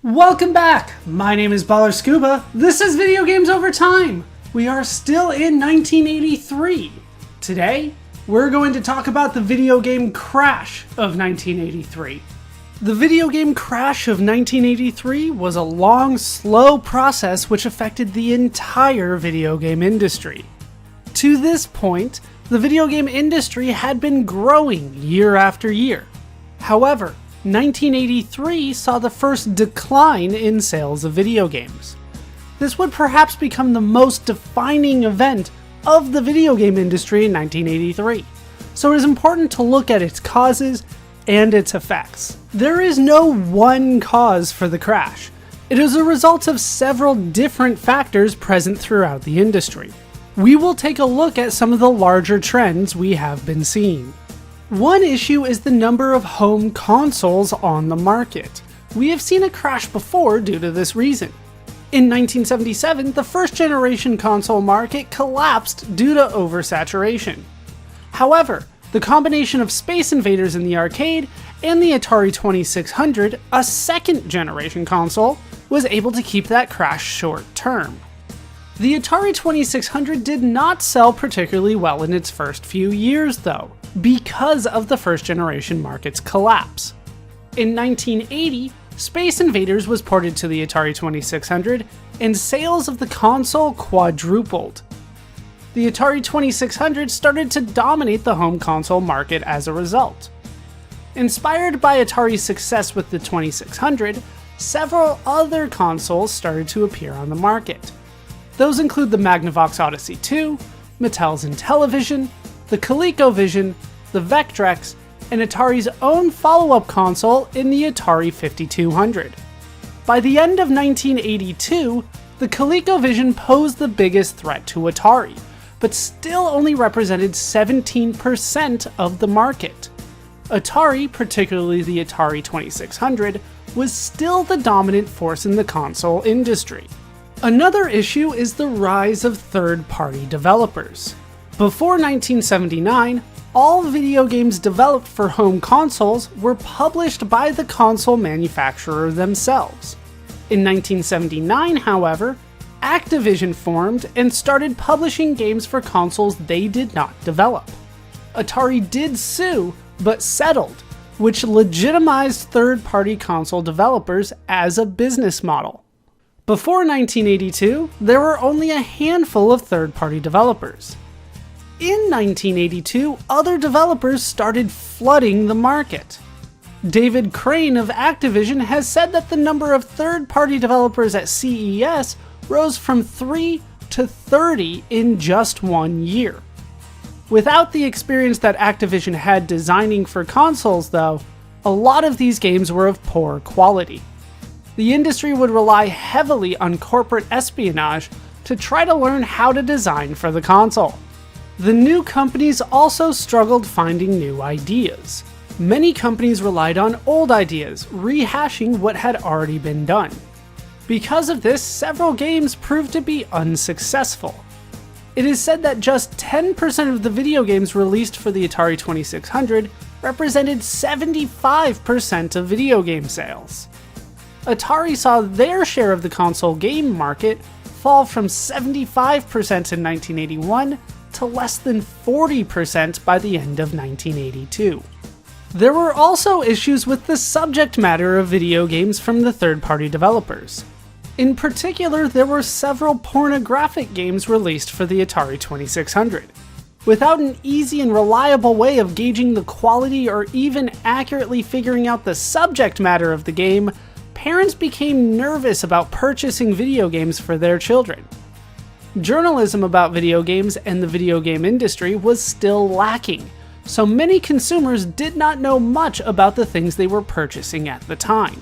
Welcome back! My name is Baller Scuba. This is Video Games Over Time. We are still in 1983. Today, we're going to talk about the video game crash of 1983. The video game crash of 1983 was a long, slow process which affected the entire video game industry. To this point, the video game industry had been growing year after year. However, 1983 saw the first decline in sales of video games. This would perhaps become the most defining event of the video game industry in 1983, so it is important to look at its causes and its effects. There is no one cause for the crash. It is a result of several different factors present throughout the industry. We will take a look at some of the larger trends we have been seeing. One issue is the number of home consoles on the market. We have seen a crash before due to this reason. In 1977, the first generation console market collapsed due to oversaturation. However, the combination of Space Invaders in the arcade and the Atari 2600, a second generation console, was able to keep that crash short term. The Atari 2600 did not sell particularly well in its first few years though, because of the first generation market's collapse. In 1980, Space Invaders was ported to the Atari 2600, and sales of the console quadrupled. The Atari 2600 started to dominate the home console market as a result. Inspired by Atari's success with the 2600, several other consoles started to appear on the market. Those include the Magnavox Odyssey 2, Mattel's Intellivision, the ColecoVision, the Vectrex, and Atari's own follow-up console in the Atari 5200. By the end of 1982, the ColecoVision posed the biggest threat to Atari, but still only represented 17% of the market. Atari, particularly the Atari 2600, was still the dominant force in the console industry. Another issue is the rise of third-party developers. Before 1979, all video games developed for home consoles were published by the console manufacturer themselves. In 1979, however, Activision formed and started publishing games for consoles they did not develop. Atari did sue, but settled, which legitimized third-party console developers as a business model. Before 1982, there were only a handful of third-party developers. In 1982, other developers started flooding the market. David Crane of Activision has said that the number of third-party developers at CES rose from 3 to 30 in just 1 year. Without the experience that Activision had designing for consoles though, a lot of these games were of poor quality. The industry would rely heavily on corporate espionage to try to learn how to design for the console. The new companies also struggled finding new ideas. Many companies relied on old ideas, rehashing what had already been done. Because of this, several games proved to be unsuccessful. It is said that just 10% of the video games released for the Atari 2600 represented 75% of video game sales. Atari saw their share of the console game market fall from 75% in 1981 to less than 40% by the end of 1982. There were also issues with the subject matter of video games from the third-party developers. In particular, there were several pornographic games released for the Atari 2600. Without an easy and reliable way of gauging the quality or even accurately figuring out the subject matter of the game, parents became nervous about purchasing video games for their children. Journalism about video games and the video game industry was still lacking, so many consumers did not know much about the things they were purchasing at the time.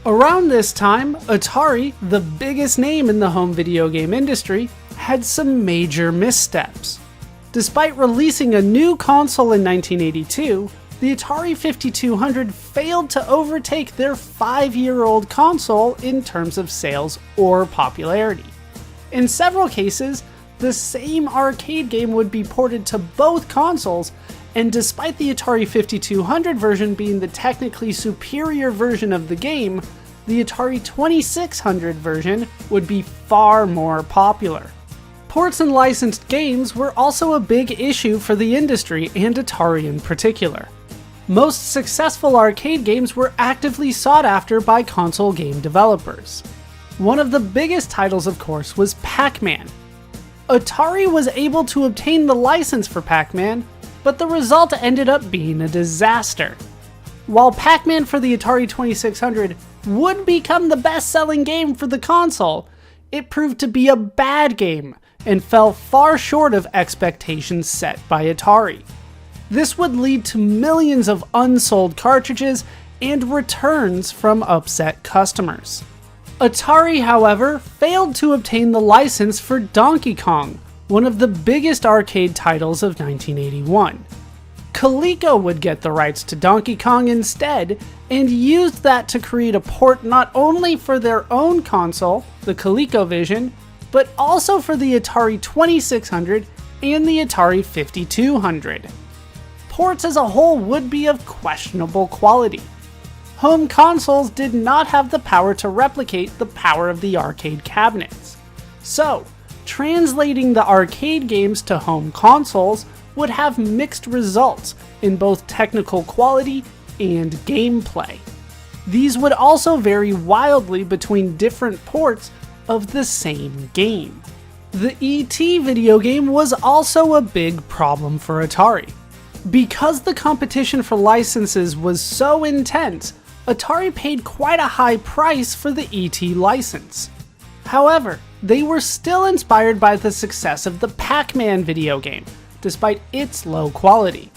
Around this time, Atari, the biggest name in the home video game industry, had some major missteps. Despite releasing a new console in 1982, the Atari 5200 failed to overtake their 5-year-old console in terms of sales or popularity. In several cases, the same arcade game would be ported to both consoles, and despite the Atari 5200 version being the technically superior version of the game, the Atari 2600 version would be far more popular. Ports and licensed games were also a big issue for the industry and Atari in particular. Most successful arcade games were actively sought after by console game developers. One of the biggest titles, of course, was Pac-Man. Atari was able to obtain the license for Pac-Man, but the result ended up being a disaster. While Pac-Man for the Atari 2600 would become the best-selling game for the console, it proved to be a bad game and fell far short of expectations set by Atari. This would lead to millions of unsold cartridges and returns from upset customers. Atari, however, failed to obtain the license for Donkey Kong, one of the biggest arcade titles of 1981. Coleco would get the rights to Donkey Kong instead, and used that to create a port not only for their own console, the ColecoVision, but also for the Atari 2600 and the Atari 5200. Ports as a whole would be of questionable quality. Home consoles did not have the power to replicate the power of the arcade cabinets. So, translating the arcade games to home consoles would have mixed results in both technical quality and gameplay. These would also vary wildly between different ports of the same game. The E.T. video game was also a big problem for Atari. Because the competition for licenses was so intense, Atari paid quite a high price for the E.T. license. However, they were still inspired by the success of the Pac-Man video game, despite its low quality.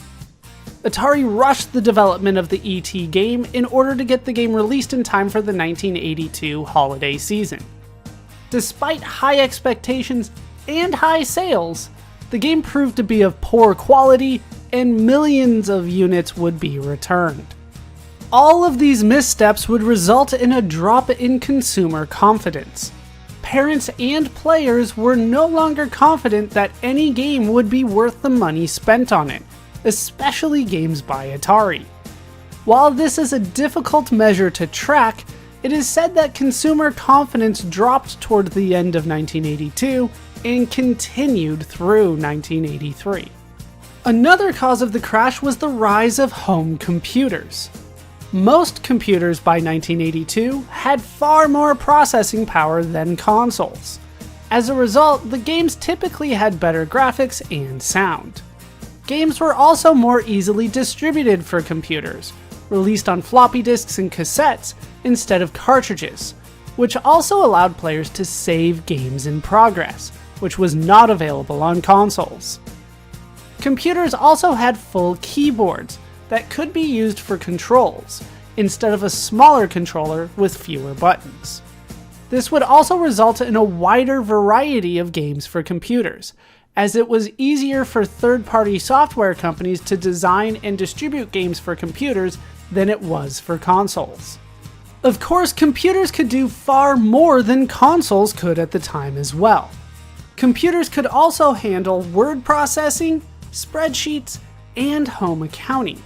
Atari rushed the development of the E.T. game in order to get the game released in time for the 1982 holiday season. Despite high expectations and high sales, the game proved to be of poor quality and millions of units would be returned. All of these missteps would result in a drop in consumer confidence. Parents and players were no longer confident that any game would be worth the money spent on it, especially games by Atari. While this is a difficult measure to track, it is said that consumer confidence dropped toward the end of 1982 and continued through 1983. Another cause of the crash was the rise of home computers. Most computers by 1982 had far more processing power than consoles. As a result, the games typically had better graphics and sound. Games were also more easily distributed for computers, released on floppy disks and cassettes instead of cartridges, which also allowed players to save games in progress, which was not available on consoles. Computers also had full keyboards that could be used for controls, instead of a smaller controller with fewer buttons. This would also result in a wider variety of games for computers, as it was easier for third-party software companies to design and distribute games for computers than it was for consoles. Of course, computers could do far more than consoles could at the time as well. Computers could also handle word processing, spreadsheets, and home accounting.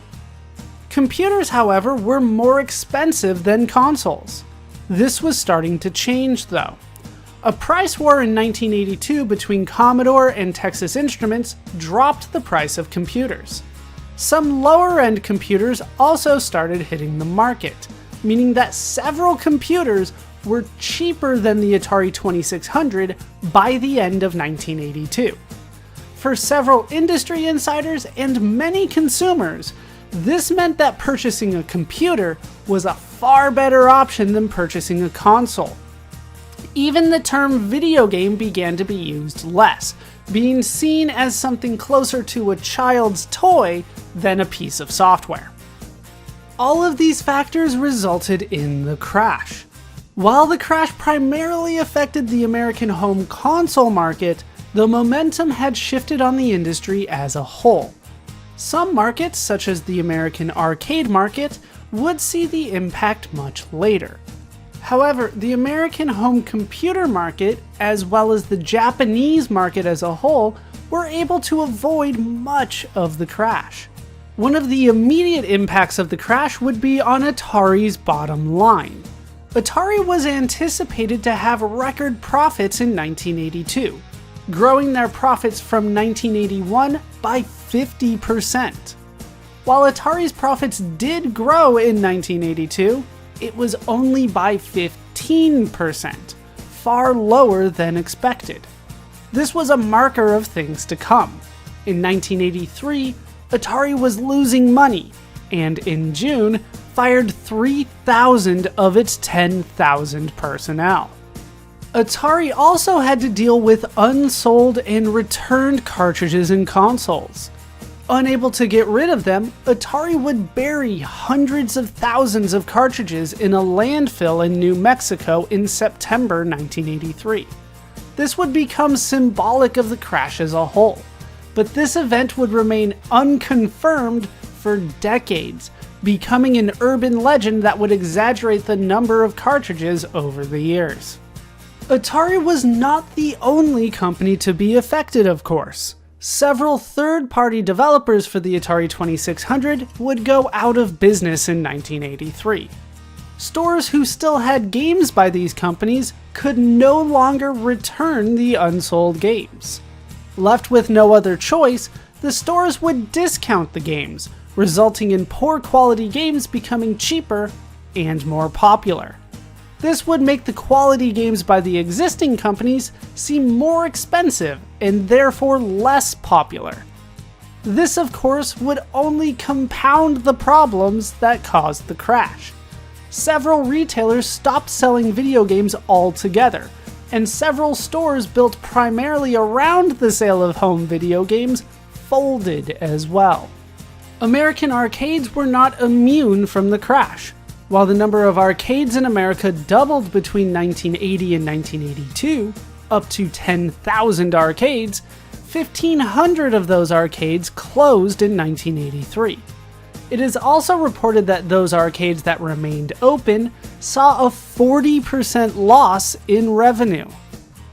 Computers, however, were more expensive than consoles. This was starting to change though. A price war in 1982 between Commodore and Texas Instruments dropped the price of computers. Some lower-end computers also started hitting the market, meaning that several computers were cheaper than the Atari 2600 by the end of 1982. For several industry insiders and many consumers, this meant that purchasing a computer was a far better option than purchasing a console. Even the term video game began to be used less, being seen as something closer to a child's toy than a piece of software. All of these factors resulted in the crash. While the crash primarily affected the American home console market, the momentum had shifted on the industry as a whole. Some markets, such as the American arcade market, would see the impact much later. However, the American home computer market, as well as the Japanese market as a whole, were able to avoid much of the crash. One of the immediate impacts of the crash would be on Atari's bottom line. Atari was anticipated to have record profits in 1982, growing their profits from 1981 by 50%. While Atari's profits did grow in 1982, it was only by 15%, far lower than expected. This was a marker of things to come. In 1983, Atari was losing money, and in June, fired 3,000 of its 10,000 personnel. Atari also had to deal with unsold and returned cartridges and consoles. Unable to get rid of them, Atari would bury hundreds of thousands of cartridges in a landfill in New Mexico in September 1983. This would become symbolic of the crash as a whole, but this event would remain unconfirmed for decades, becoming an urban legend that would exaggerate the number of cartridges over the years. Atari was not the only company to be affected, of course. Several third-party developers for the Atari 2600 would go out of business in 1983. Stores who still had games by these companies could no longer return the unsold games. Left with no other choice, the stores would discount the games, resulting in poor quality games becoming cheaper and more popular. This would make the quality games by the existing companies seem more expensive and therefore less popular. This, of course, would only compound the problems that caused the crash. Several retailers stopped selling video games altogether, and several stores built primarily around the sale of home video games folded as well. American arcades were not immune from the crash. While the number of arcades in America doubled between 1980 and 1982, up to 10,000 arcades, 1,500 of those arcades closed in 1983. It is also reported that those arcades that remained open saw a 40% loss in revenue.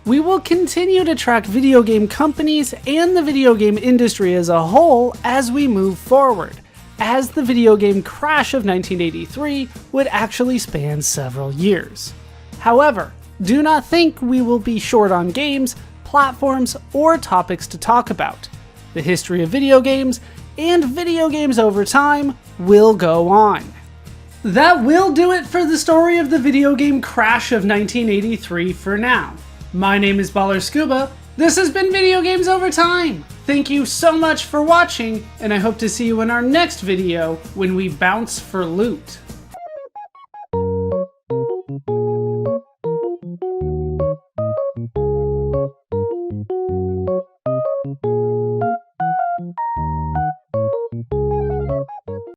We will continue to track video game companies and the video game industry as a whole as we move forward, as the video game crash of 1983 would actually span several years. However, do not think we will be short on games, platforms, or topics to talk about. The history of video games and video games over time will go on. That will do it for the story of the video game crash of 1983 for now. My name is Baller Scuba. This has been Video Games Over Time. Thank you so much for watching, and I hope to see you in our next video when we bounce for loot.